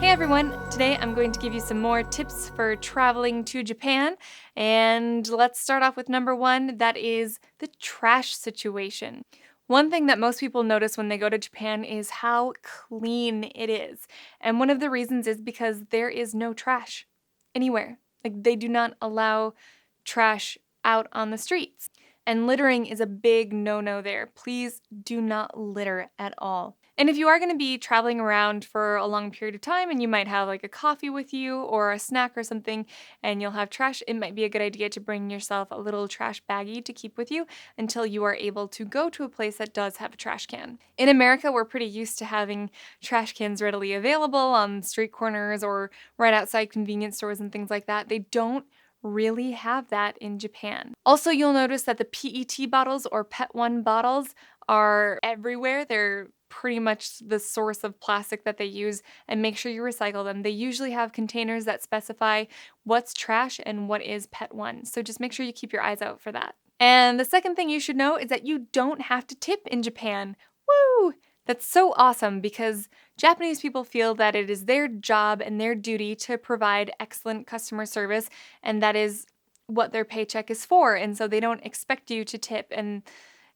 Hey everyone, today I'm going to give you some more tips for traveling to Japan. And let's start off with number one, that is the trash situation. One thing that most people notice when they go to Japan is how clean it is. And one of the reasons is because there is no trash anywhere. Like they do not allow trash out on the streets. And littering is a big no-no there. Please do not litter at all. And if you are going to be traveling around for a long period of time and you might have like a coffee with you or a snack or something and you'll have trash, it might be a good idea to bring yourself a little trash baggie to keep with you until you are able to go to a place that does have a trash can. In America, we're pretty used to having trash cans readily available on street corners or right outside convenience stores and things like that. They don't really have that in Japan. Also, you'll notice that the PET bottles or PET 1 bottles are everywhere. They're pretty much the source of plastic that they use, and make sure you recycle them. They usually have containers that specify what's trash and what is PET 1. So just make sure you keep your eyes out for that. And the second thing you should know is that you don't have to tip in Japan. Woo! That's so awesome because Japanese people feel that it is their job and their duty to provide excellent customer service, and that is what their paycheck is for. And so they don't expect you to tip. And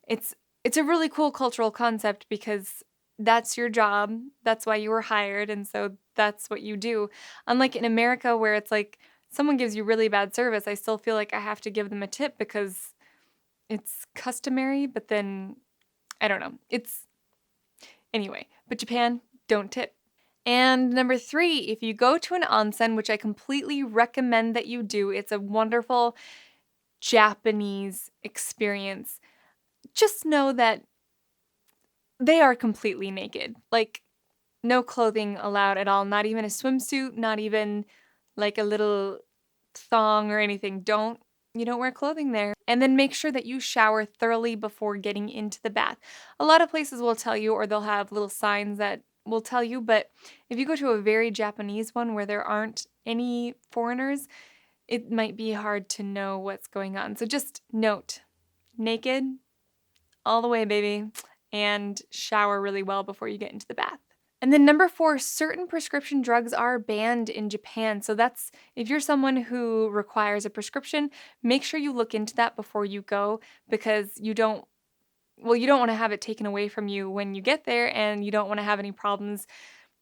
it's a really cool cultural concept because that's your job. That's why you were hired. And so that's what you do. Unlike in America, where it's like someone gives you really bad service, I still feel like I have to give them a tip because it's customary, but then I don't know. Anyway, but Japan, don't tip. And number three, if you go to an onsen, which I completely recommend that you do, it's a wonderful Japanese experience. Just know that they are completely naked. Like, no clothing allowed at all. Not even a swimsuit, not even like a little thong or anything. You don't wear clothing there. And then make sure that you shower thoroughly before getting into the bath. A lot of places will tell you, or they'll have little signs that will tell you, but if you go to a very Japanese one where there aren't any foreigners, it might be hard to know what's going on. So just note, naked all the way, baby, and shower really well before you get into the bath. And then number four, certain prescription drugs are banned in Japan. So that's, if you're someone who requires a prescription, make sure you look into that before you go because you don't want to have it taken away from you when you get there, and you don't want to have any problems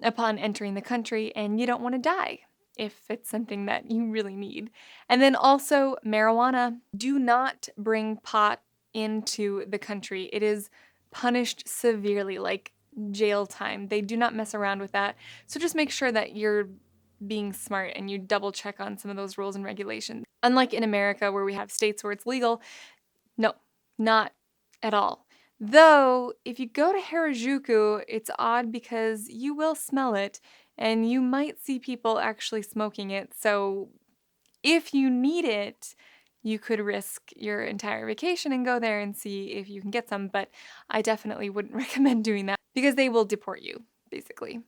upon entering the country, and you don't want to die if it's something that you really need. And then also marijuana. Do not bring pot into the country. It is punished severely, like jail time. They do not mess around with that. So just make sure that you're being smart and you double check on some of those rules and regulations. Unlike in America where we have states where it's legal, no, not at all. Though, if you go to Harajuku, it's odd because you will smell it and you might see people actually smoking it. So if you need it, you could risk your entire vacation and go there and see if you can get some, but I definitely wouldn't recommend doing that because they will deport you, basically.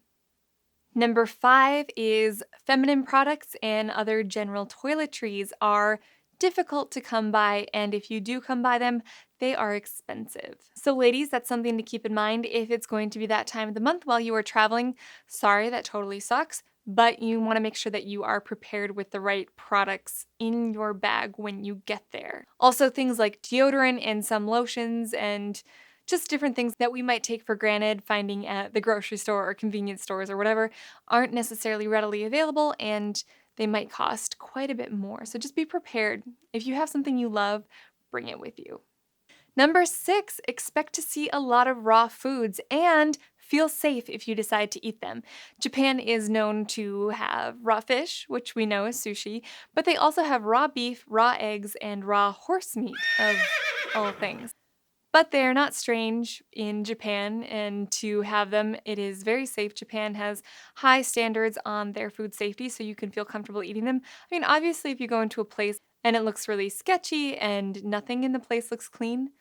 Number five is feminine products and other general toiletries are difficult to come by, and if you do come by them, they are expensive. So ladies, that's something to keep in mind if it's going to be that time of the month while you are traveling. Sorry, that totally sucks, but you want to make sure that you are prepared with the right products in your bag when you get there. Also, things like deodorant and some lotions and just different things that we might take for granted finding at the grocery store or convenience stores or whatever aren't necessarily readily available, and they might cost quite a bit more. So just be prepared. If you have something you love, bring it with you. Number six, expect to see a lot of raw foods and feel safe if you decide to eat them. Japan is known to have raw fish, which we know is sushi, but they also have raw beef, raw eggs, and raw horse meat, of all things. But they're not strange in Japan, and to have them, it is very safe. Japan has high standards on their food safety, so you can feel comfortable eating them. I mean, obviously, if you go into a place and it looks really sketchy and nothing in the place looks clean,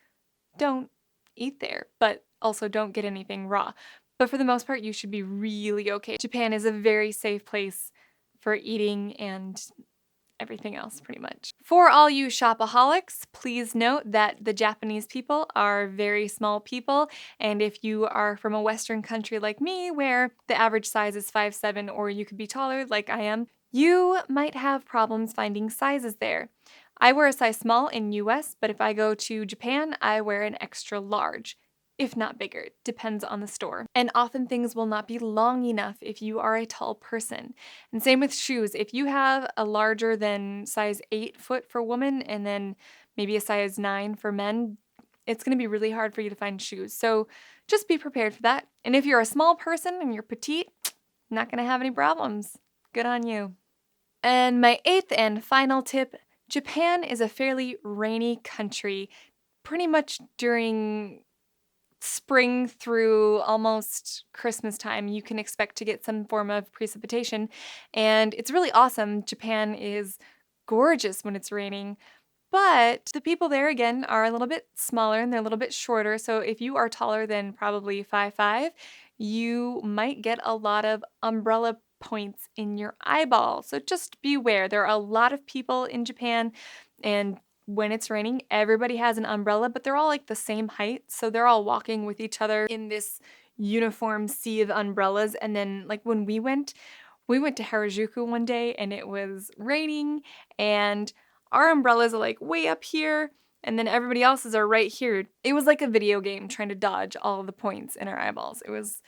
don't eat there, but also don't get anything raw. But for the most part, you should be really okay. Japan is a very safe place for eating, and everything else pretty much. For all you shopaholics, please note that the Japanese people are very small people, and if you are from a Western country like me, where the average size is 5'7", or you could be taller like I am, you might have problems finding sizes there. I wear a size small in US, but if I go to Japan, I wear an extra large. If not bigger, depends on the store. And often things will not be long enough if you are a tall person. And same with shoes. If you have a larger than size 8 foot for women and then maybe a size 9 for men, it's going to be really hard for you to find shoes. So just be prepared for that. And if you're a small person and you're petite, not going to have any problems. Good on you. And my 8th and final tip, Japan is a fairly rainy country, pretty much during spring through almost Christmas time. You can expect to get some form of precipitation, and it's really awesome. Japan is gorgeous when it's raining, but the people there, again, are a little bit smaller and they're a little bit shorter. So if you are taller than probably 5'5", you might get a lot of umbrella points in your eyeball. So just beware. There are a lot of people in Japan, and when it's raining, everybody has an umbrella, but they're all like the same height. So they're all walking with each other in this uniform sea of umbrellas. And then like when we went to Harajuku one day and it was raining and our umbrellas are like way up here and then everybody else's are right here. It was like a video game trying to dodge all of the points in our eyeballs. It was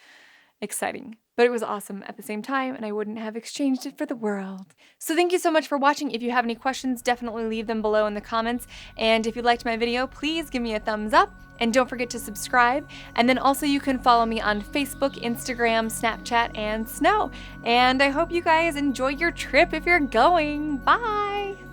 exciting, but it was awesome at the same time, and I wouldn't have exchanged it for the world. So thank you so much for watching. If you have any questions, definitely leave them below in the comments. And if you liked my video, please give me a thumbs up and don't forget to subscribe. And then also you can follow me on Facebook, Instagram, Snapchat, and Snow. And I hope you guys enjoy your trip if you're going. Bye!